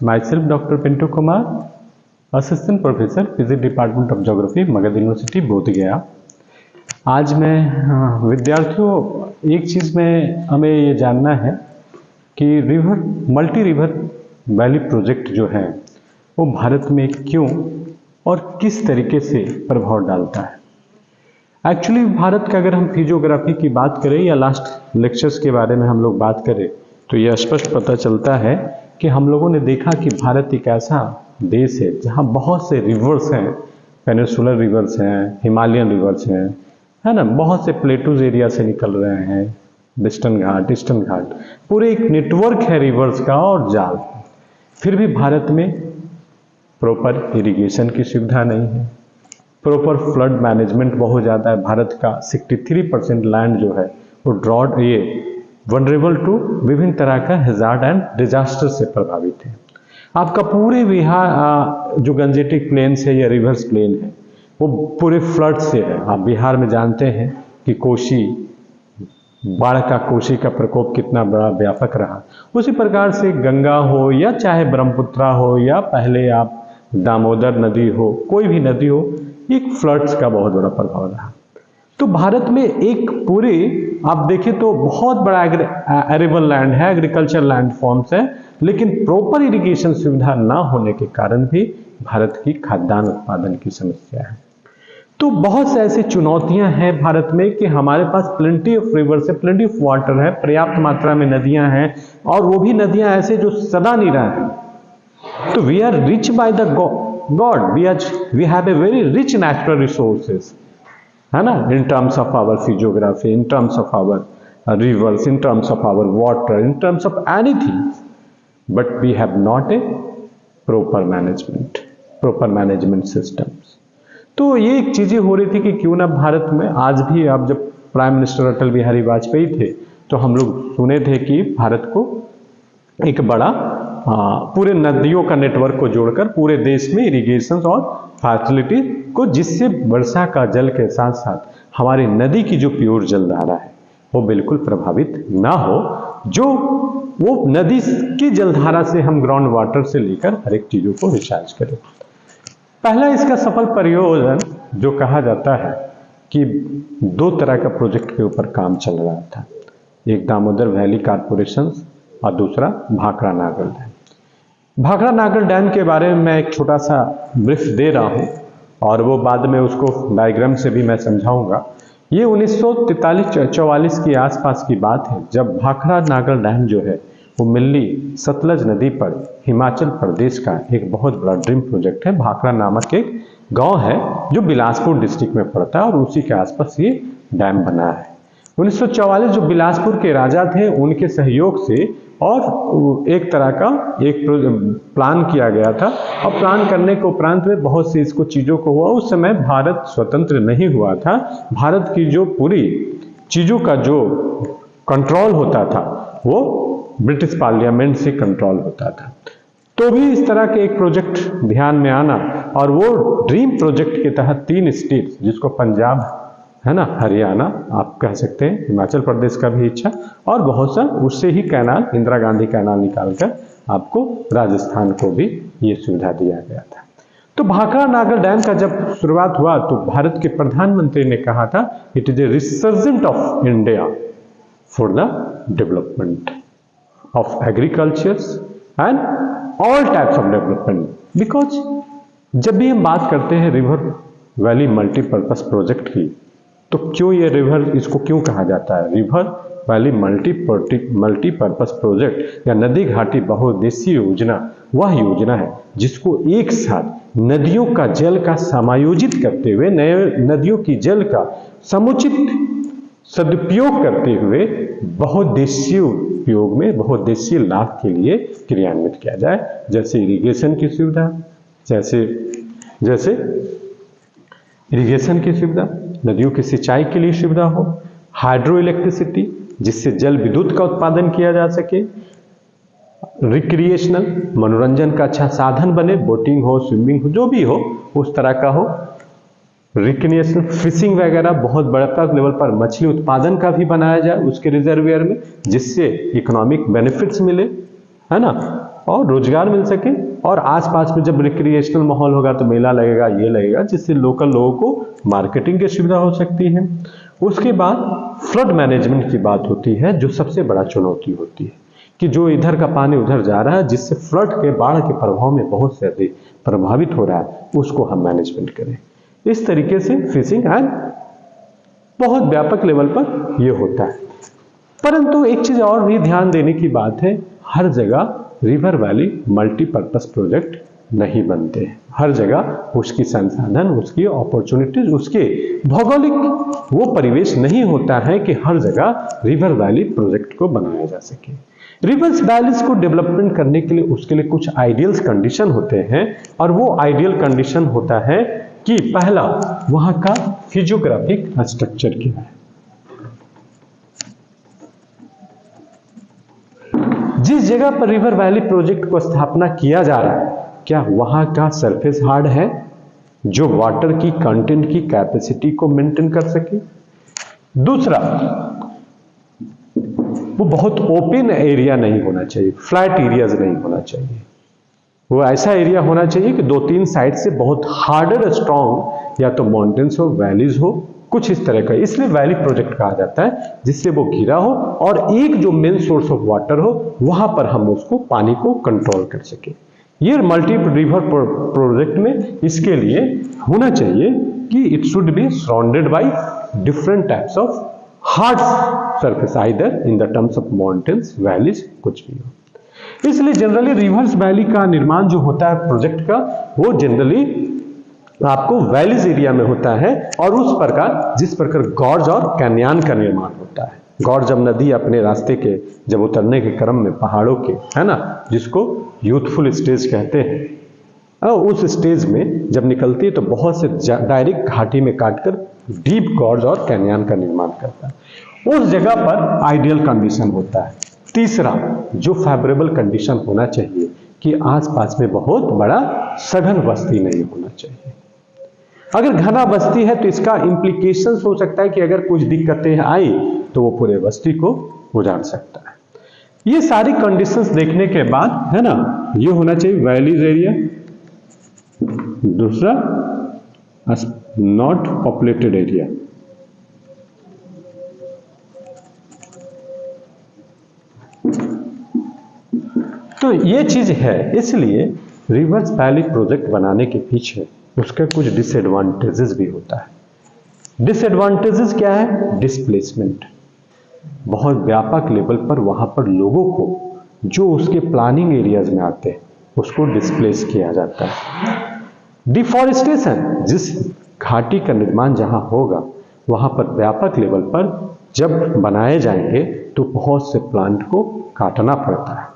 myself Dr. Pintu Kumar, assistant professor physics department of geography Magadh university Bodhgaya. आज मैं विद्यार्थियों एक चीज़ में हमें ये जानना है कि मल्टी रिवर वैली प्रोजेक्ट जो है वो भारत में क्यों और किस तरीके से प्रभाव डालता है। एक्चुअली भारत का अगर हम फिजियोग्राफी की बात करें या लास्ट लेक्चर्स के बारे में हम लोग बात करें तो यह स्पष्ट पता चलता है कि हम लोगों ने देखा कि भारत एक ऐसा देश है जहाँ बहुत से रिवर्स हैं, पेनिनसुलर रिवर्स हैं, हिमालयन रिवर्स हैं, है ना, बहुत से प्लेटूज एरिया से निकल रहे हैं, वेस्टर्न घाट, ईस्टर्न घाट, पूरे एक नेटवर्क है रिवर्स का और जाल। फिर भी भारत में प्रॉपर इरिगेशन की सुविधा नहीं है, प्रॉपर फ्लड मैनेजमेंट बहुत ज़्यादा है। भारत का 63% लैंड जो है वो ड्रॉट वनरेबल टू विभिन्न तरह का हैजार्ड एंड डिजास्टर से प्रभावित है। आपका पूरे बिहार जो गंजेटिक प्लेन्स है या रिवर्स प्लेन है वो पूरे फ्लड से है। आप बिहार में जानते हैं कि बाढ़ का प्रकोप कितना बड़ा व्यापक रहा। उसी प्रकार से गंगा हो या चाहे ब्रह्मपुत्रा हो या पहले आप दामोदर नदी हो, कोई भी नदी हो, एक फ्लड्स का बहुत बड़ा प्रभाव रहा। तो भारत में एक पूरे आप देखें तो बहुत बड़ा एरेबल लैंड है, एग्रीकल्चर लैंड फॉर्म्स है, लेकिन प्रॉपर इरिगेशन सुविधा ना होने के कारण भी भारत की खाद्यान्न उत्पादन की समस्या है। तो बहुत से ऐसी चुनौतियां हैं भारत में कि हमारे पास प्लेंटी ऑफ रिवर्स है, प्लेंटी ऑफ वाटर है, पर्याप्त मात्रा में नदियां हैं और वो भी नदियां ऐसे जो सदा निरा है। तो we are rich by the god, we have a very rich natural resources, है ना, in terms of our physiography, in terms of our rivers, in terms of our water, in terms of anything, but we have not a proper management systems. तो ये एक चीजें हो रही थी कि क्यों ना भारत में आज भी, अब जब प्राइम मिनिस्टर अटल बिहारी वाजपेयी थे तो हम लोग सुने थे कि भारत को एक बड़ा पूरे नदियों का नेटवर्क को जोड़कर पूरे देश में इरिगेशन और फैसिलिटी को, जिससे वर्षा का जल के साथ साथ हमारी नदी की जो प्योर जलधारा है वो बिल्कुल प्रभावित ना हो, जो वो नदी की जलधारा से हम ग्राउंड वाटर से लेकर हर एक चीजों को रिचार्ज करें। पहला इसका सफल प्रयोजन जो कहा जाता है कि दो तरह का प्रोजेक्ट के ऊपर काम चल रहा था, एक दामोदर वैली कॉर्पोरेशन और दूसरा भाखड़ा नागल डैम। भाखड़ा नागल डैम के बारे में मैं एक छोटा सा ब्रीफ दे रहा हूँ और वो बाद में उसको डायग्राम से भी मैं समझाऊंगा। ये 1943-44 के आसपास की बात है, जब भाखड़ा नागल डैम जो है वो मिल्ली सतलज नदी पर हिमाचल प्रदेश का एक बहुत बड़ा ड्रीम प्रोजेक्ट है। भाखड़ा नामक एक गांव है जो बिलासपुर डिस्ट्रिक्ट में पड़ता है और उसी के आसपास ये डैम बना है। 1944 जो बिलासपुर के राजा थे उनके सहयोग से और एक तरह का एक प्लान किया गया था और प्लान करने के उपरांत में बहुत सी इसको चीज़ों को हुआ। उस समय भारत स्वतंत्र नहीं हुआ था, भारत की जो पूरी चीज़ों का जो कंट्रोल होता था वो ब्रिटिश पार्लियामेंट से कंट्रोल होता था। तो भी इस तरह के एक प्रोजेक्ट ध्यान में आना और वो ड्रीम प्रोजेक्ट के तहत 3 स्टेट, जिसको पंजाब, है ना, हरियाणा आप कह सकते हैं, हिमाचल प्रदेश का भी इच्छा, और बहुत सा उससे ही कैनाल, इंदिरा गांधी कैनाल निकालकर आपको राजस्थान को भी ये सुविधा दिया गया था। तो भाखड़ा नागल डैम का जब शुरुआत हुआ तो भारत के प्रधानमंत्री ने कहा था it is a resurgent of India for the development of agriculture and all types of development. Because जब भी हम बात करते हैं रिवर वैली मल्टीपर्पज प्रोजेक्ट की, तो क्यों ये रिवर, इसको क्यों कहा जाता है रिवर वैली मल्टीपर्पज प्रोजेक्ट या नदी घाटी बहुउद्देशीय योजना? वह योजना है जिसको एक साथ नदियों का जल का समायोजित करते हुए, नए नदियों की जल का समुचित सदुपयोग करते हुए बहुउद्देशीय उपयोग में, बहुउद्देशीय लाभ के लिए क्रियान्वित किया जाए। जैसे इरिगेशन की सुविधा, जैसे इरिगेशन की सुविधा, नदियों की सिंचाई के लिए सुविधा हो, हाइड्रो इलेक्ट्रिसिटी जिससे जल विद्युत का उत्पादन किया जा सके, रिक्रिएशनल मनोरंजन का अच्छा साधन बने, बोटिंग हो, स्विमिंग हो, जो भी हो उस तरह का हो, रिक्रिएशनल फिशिंग वगैरह बहुत बड़ा लेवल पर मछली उत्पादन का भी बनाया जाए उसके रिजर्वियर में, जिससे इकोनॉमिक बेनिफिट्स मिले, है ना, और रोजगार मिल सके, और आसपास में जब रिक्रिएशनल माहौल होगा तो मेला लगेगा, ये लगेगा, जिससे लोकल लोगों को मार्केटिंग की सुविधा हो सकती है। उसके बाद फ्लड मैनेजमेंट की बात होती है, जो सबसे बड़ा चुनौती होती है कि जो इधर का पानी उधर जा रहा है, जिससे फ्लड के बाढ़ के प्रभाव में बहुत से अधिक प्रभावित हो रहा है, उसको हम मैनेजमेंट करें। इस तरीके से फिशिंग एंड बहुत व्यापक लेवल पर यह होता है। परंतु एक चीज और भी ध्यान देने की बात है, हर जगह रिवर वैली मल्टीपर्पज प्रोजेक्ट नहीं बनते हैं। हर जगह उसकी संसाधन, उसकी अपॉर्चुनिटीज, उसके भौगोलिक वो परिवेश नहीं होता है कि हर जगह रिवर वैली प्रोजेक्ट को बनाया जा सके। रिवर्स वैलीज को डेवलपमेंट करने के लिए उसके लिए कुछ आइडियल कंडीशन होते हैं, और वो आइडियल कंडीशन होता है कि पहला, वहां का फिजियोग्राफिक स्ट्रक्चर क्या है। जिस जगह पर रिवर वैली प्रोजेक्ट को स्थापना किया जा रहा है, क्या वहां का सरफेस हार्ड है जो वाटर की कंटेंट की कैपेसिटी को मेंटेन कर सके। दूसरा, वो बहुत ओपन एरिया नहीं होना चाहिए, फ्लैट एरियाज नहीं होना चाहिए। वो ऐसा एरिया होना चाहिए कि 2-3 साइड से बहुत हार्डर स्ट्रॉन्ग या तो माउंटेन्स हो, वैलीज हो, कुछ इस तरह का। इसलिए वैली प्रोजेक्ट कहा जाता है, जिससे वो घिरा हो और एक जो मेन सोर्स ऑफ वाटर हो, वहां पर हम उसको पानी को कंट्रोल कर सके। ये मल्टी रिवर प्रोजेक्ट में इसके लिए होना चाहिए कि it should be surrounded by different types of hard surface, either in the terms of mountains, valleys, कुछ भी हो। इसलिए जनरली रिवर्स वैली का निर्माण जो होता है प्रोजेक्ट का, वो जनरली आपको वैलीज एरिया में होता है, और उस प्रकार जिस प्रकार गॉर्ज और कैन्यन का निर्माण होता है। गॉर्ज जब नदी अपने रास्ते के जब उतरने के क्रम में पहाड़ों के, है ना, जिसको यूथफुल स्टेज कहते हैं, उस स्टेज में जब निकलती है तो बहुत से डायरेक्ट घाटी में काटकर डीप गॉर्ज और कैन्यन का निर्माण करता है। उस जगह पर आइडियल कंडीशन होता है। तीसरा, जो फेवरेबल कंडीशन होना चाहिए कि आसपास में बहुत बड़ा सघन बस्ती नहीं होना चाहिए। अगर घना बस्ती है तो इसका इंप्लीकेशंस हो सकता है कि अगर कुछ दिक्कतें आई तो वो पूरे बस्ती को उजाड़ सकता है। ये सारी कंडीशंस देखने के बाद, है ना, ये होना चाहिए वैलीज एरिया। दूसरा, नॉट पॉपुलेटेड एरिया। तो ये चीज है, इसलिए रिवर्स वैली प्रोजेक्ट बनाने के पीछे उसका कुछ डिसएडवांटेजेस भी होता है। डिसएडवांटेजेस क्या है? डिस्प्लेसमेंट। बहुत व्यापक लेवल पर वहां पर लोगों को जो उसके प्लानिंग एरियाज में आते हैं उसको डिस्प्लेस किया जाता है। डिफॉरेस्टेशन, जिस घाटी का निर्माण जहां होगा वहां पर व्यापक लेवल पर जब बनाए जाएंगे तो बहुत से प्लांट को काटना पड़ता है।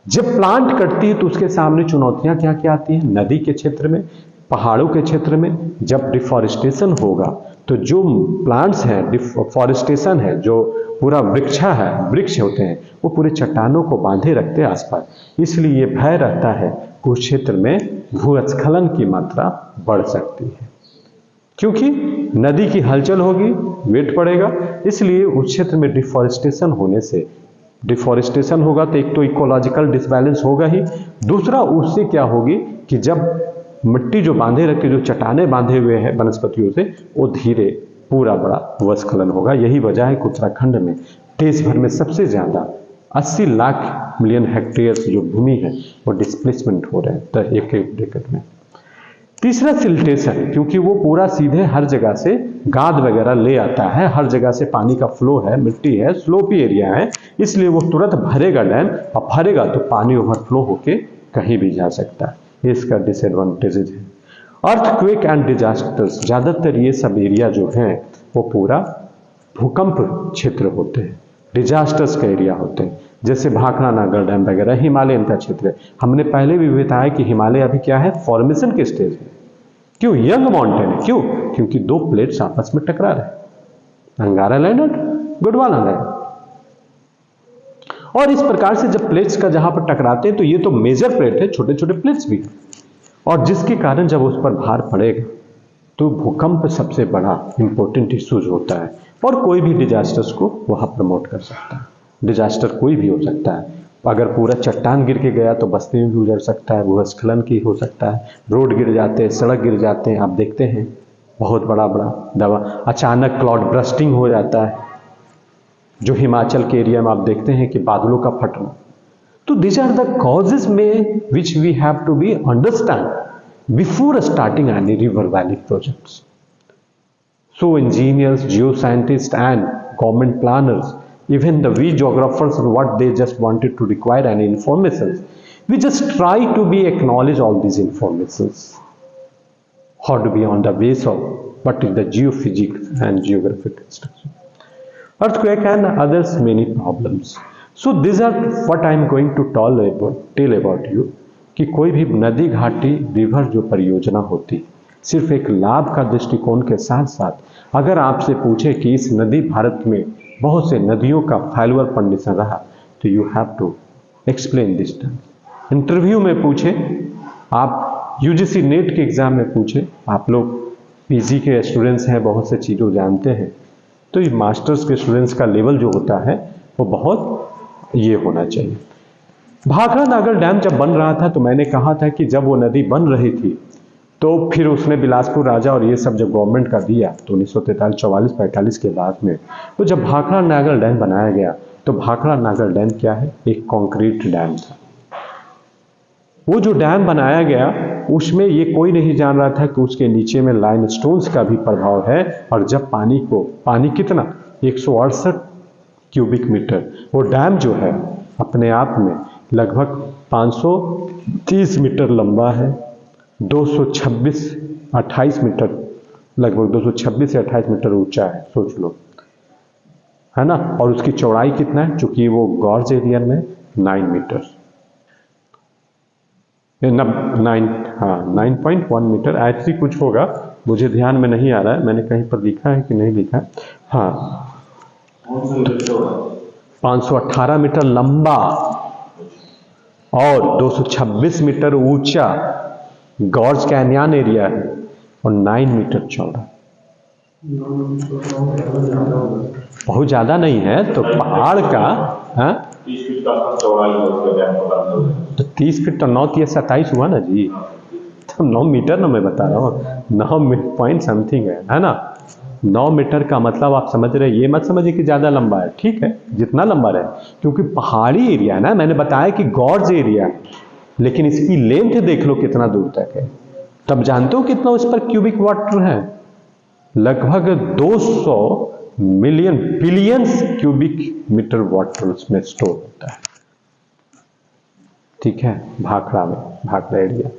जब प्लांट कटती है तो उसके सामने चुनौतियां क्या क्या आती हैं? नदी के क्षेत्र में, पहाड़ों के क्षेत्र में जब डिफॉरेस्टेशन होगा तो जो प्लांट्स हैं, डिफॉरेस्टेशन है, जो पूरा वृक्ष होते हैं, वो पूरे चट्टानों को बांधे रखते हैं आसपास। इसलिए ये भय रहता है कि उस क्षेत्र में भूस्खलन की मात्रा बढ़ सकती है, क्योंकि नदी की हलचल होगी, वेट पड़ेगा। इसलिए उस क्षेत्र में डिफॉरेस्टेशन होने से, डिफॉरेस्टेशन होगा तो एक तो इकोलॉजिकल डिसबैलेंस होगा ही, दूसरा उससे क्या होगी कि जब मिट्टी जो बांधे रखते, जो चट्टाने बांधे हुए हैं वनस्पतियों से, वो धीरे पूरा बड़ा भूस्खलन होगा। यही वजह है कि उत्तराखंड में देश भर में सबसे ज्यादा 80 लाख मिलियन हेक्टेयर जो भूमि है वो डिस्प्लेसमेंट हो रहे हैं एक डेकेड में। तीसरा, सिल्टेशन, क्योंकि वो पूरा सीधे हर जगह से गाद वगैरह ले आता है, हर जगह से पानी का फ्लो है, मिट्टी है, स्लोपी एरिया है, इसलिए वो तुरंत भरेगा डैम, और भरेगा तो पानी ओवरफ्लो होके कहीं भी जा सकता है। ये इसका डिसएडवांटेजेस है। अर्थक्वेक एंड डिजास्टर्स, ज्यादातर ये सब एरिया जो हैं वो पूरा भूकंप क्षेत्र होते हैं, डिजास्टर्स का एरिया होते हैं, जैसे भाखड़ा नागर डैम वगैरह हिमालयन का क्षेत्र है। हमने पहले भी बताया कि हिमालय अभी क्या है? फॉर्मेशन के स्टेज है। क्यों? यंग माउंटेन है। क्यों? क्योंकि दो प्लेट्स आपस में टकरा रहे, अंगारा लैंड और गोंडवाना लैंड। और इस प्रकार से जब प्लेट्स का जहां पर टकराते हैं तो ये तो मेजर प्लेट है, छोटे छोटे प्लेट्स भी, और जिसके कारण जब उस पर भार पड़ेगा तो भूकंप सबसे बड़ा इंपॉर्टेंट इश्यूज होता है, और कोई भी डिजास्टर्स को वहां प्रमोट कर सकता है। डिजास्टर कोई भी हो सकता है, अगर पूरा चट्टान गिर के गया तो बस्ती में भी उजड़ सकता है, भूस्खलन की हो सकता है, रोड गिर जाते हैं, सड़क गिर जाते हैं, आप देखते हैं बहुत बड़ा बड़ा दवा, अचानक क्लाउड ब्रस्टिंग हो जाता है, जो हिमाचल के एरिया में आप देखते हैं कि बादलों का फटना। तो दिस आर द कॉजेज में which we have to be understand before starting any river valley projects. So engineers, geoscientists and government planners, even the we geographers, what they just wanted to require any information, we just try to be acknowledge all these informations, how to be on the base of what is the geophysics and geographic structure, earthquake and others many problems. So these are what I am going to tell about you कि कोई भी नदी घाटी river जो परियोजना होती है सिर्फ एक लाभ का दृष्टिकोण के साथ साथ अगर आपसे पूछे कि इस नदी भारत में बहुत से नदियों का फेल्यूर कंडीशन रहा तो you have to explain this term. Interview में पूछे, आप यूजीसी नेट के एग्जाम में पूछे, आप लोग पीजी के स्टूडेंट्स हैं, बहुत से चीज़ों जानते हैं, तो ये मास्टर्स के स्टूडेंट्स का लेवल जो होता है वो बहुत ये होना चाहिए. भाखड़ा नागर डैम जब बन रहा था तो मैंने कहा था कि जब वो नदी बन रही थी तो फिर उसने बिलासपुर राजा और ये सब जब गवर्नमेंट का दिया तो 1943, 44, 45 के बाद में तो जब भाखड़ा नागर डैम बनाया गया तो भाखड़ा नागर डैम क्या है, एक कंक्रीट डैम था. वो जो डैम बनाया गया उसमें ये कोई नहीं जान रहा था कि उसके नीचे में लाइमस्टोन्स का भी प्रभाव है. और जब पानी कितना 168 क्यूबिक मीटर, वो डैम जो है अपने आप में लगभग 530 मीटर लंबा है, 228 मीटर, लगभग 226 से 28 मीटर ऊंचा है, सोच लो, है ना. और उसकी चौड़ाई कितना है, चूंकि वो गॉर्ज एरिया में 9 मीटर, 9.1 मीटर ऐसी कुछ होगा, मुझे ध्यान में नहीं आ रहा है, मैंने कहीं पर लिखा है कि नहीं लिखा है. हाँ, 518 मीटर लंबा और 226 मीटर ऊंचा गॉर्ज कैन्यन एरिया है और 9 मीटर चौड़ा. बहुत ज्यादा नहीं है तो पहाड़ का, हाँ, 30 फीट का चौड़ाई तो 30 फीट तो 9 30 27 हुआ ना जी, तो 9 मीटर ना मैं बता रहा हूँ, 9 पॉइंट समथिंग है ना. 9 मीटर का मतलब आप समझ रहे हैं, ये मत समझिए कि ज़्यादा लंबा है, ठीक है जितना लंबा रहे, क्योंकि पहाड़ी एरिया है ना, मैंने बताया कि गॉर्ज एरिया है, लेकिन इसकी लेंथ देख लो कितना दूर तक है. तब जानते हो कितना उस पर क्यूबिक वाटर है, लगभग 200 million billions cubic metre water उसमें स्टोर होता है. ठीक है, भाखड़ा में, भाखड़ा एरिया.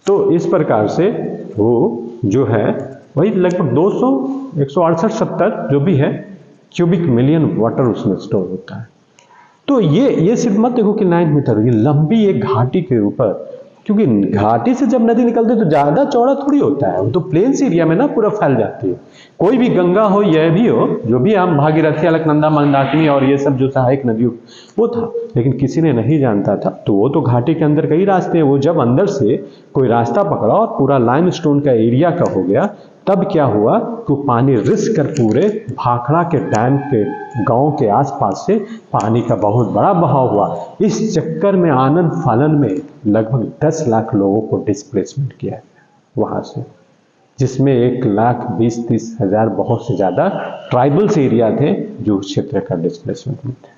तो इस प्रकार से वो जो है वही लगभग 200, 168, 70 जो भी है क्यूबिक मिलियन वाटर उसमें स्टोर होता है. तो ये सिर्फ मत देखो कि 9 मीटर, ये लंबी एक घाटी के ऊपर, क्योंकि घाटी से जब नदी निकलती है तो ज्यादा चौड़ा थोड़ी होता है, वो तो प्लेन्स एरिया में ना पूरा फैल जाती है. कोई भी गंगा हो, यह भी हो, जो भी हम भागीरथी, अलकनंदा, मंदाकिनी और ये सब जो सहायक नदी वो था, लेकिन किसी ने नहीं जानता था. तो वो तो घाटी के अंदर कई रास्ते हैं, वो जब अंदर से कोई रास्ता पकड़ा और पूरा लाइमस्टोन का एरिया का हो गया, तब क्या हुआ कि पानी रिस कर पूरे भाखड़ा के डैम के गांव के आसपास से पानी का बहुत बड़ा बहाव हुआ. इस चक्कर में आनन फानन में लगभग 10 लाख लोगों को डिस्प्लेसमेंट किया वहां से, जिसमें 1,20,30 हजार बहुत से ज्यादा ट्राइबल्स एरिया थे जो उस क्षेत्र का डिस्प्लेसमेंट में थे.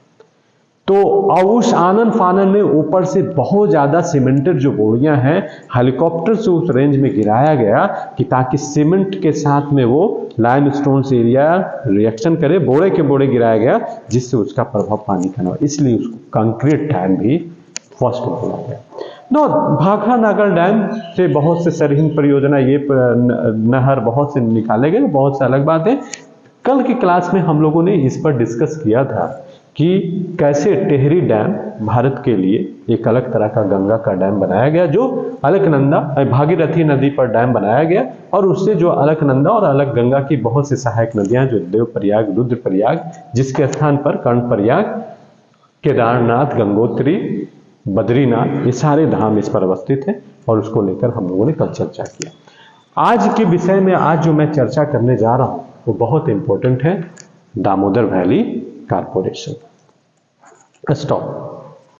तो और उस आनन फानन में ऊपर से बहुत ज्यादा सीमेंटेड जो बोरियां हैं, हेलीकॉप्टर से उस रेंज में गिराया गया कि ताकि सीमेंट के साथ में वो लाइमस्टोन से एरिया रिएक्शन करे, बोरे के बोरे गिराया गया, जिससे उसका प्रभाव पानी का न हो, इसलिए उसको कंक्रीट डैम भी फर्स्ट बोला गया. नो, भाखड़ा नागर डैम से बहुत से सरहीन परियोजना, ये नहर बहुत से निकाले गए, बहुत से अलग बात है. कल की क्लास में हम लोगों ने इस पर डिस्कस किया था कि कैसे टेहरी डैम भारत के लिए एक अलग तरह का गंगा का डैम बनाया गया, जो अलकनंदा भागीरथी नदी पर डैम बनाया गया, और उससे जो अलकनंदा और अलग गंगा की बहुत सी सहायक नदियां, जो देवप्रयाग, रुद्रप्रयाग, जिसके स्थान पर कर्णप्रयाग, केदारनाथ, गंगोत्री, बद्रीनाथ, ये सारे धाम इस पर अवस्थित हैं, और उसको लेकर हम लोगों ने कल चर्चा किया. आज के विषय में आज जो मैं चर्चा करने जा रहा हूं वो बहुत इंपॉर्टेंट है, दामोदर वैली कॉर्पोरेशन. स्टॉप.